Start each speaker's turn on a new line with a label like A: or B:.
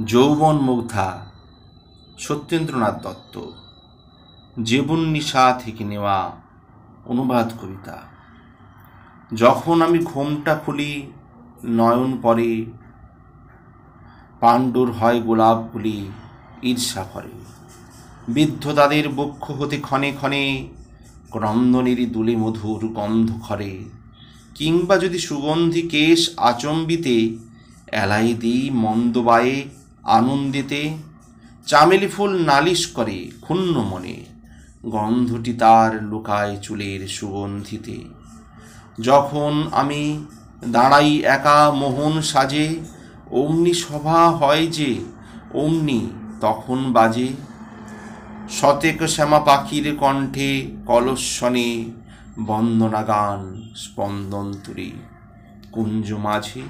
A: যৌবন মুগ্ধা সত্যেন্দ্রনাথ দত্ত, জীবন নিশা থেকে নেওয়া অনুবাদ কবিতা। যখন আমি ঘোমটা খুলি নয়ন পরে, পাণ্ডুর হয় গোলাপগুলি ঈর্ষা করে। বৃদ্ধ তাদের বক্ষ হতে ক্ষণে ক্ষণে ক্রন্দনেরই দুলে মধুর গন্ধ খরে। কিংবা যদি সুগন্ধি কেশ আচম্বিতে এলাই দিই মন্দবায়ে আনন্দিতে, চামেলি ফুল নালিশ করে ক্ষুণ্ণ মনে, গন্ধটি তার লুকায় চুলের সুগন্ধিতে। যখন আমি দাঁড়াই একা মোহন সাজে, অমনি সভা হয় যে অমনি তখন বাজে শতেক শ্যামা পাখির কণ্ঠে কলস্বনে বন্দনা গান স্পন্দন তুরি কুঞ্জ মাঝে।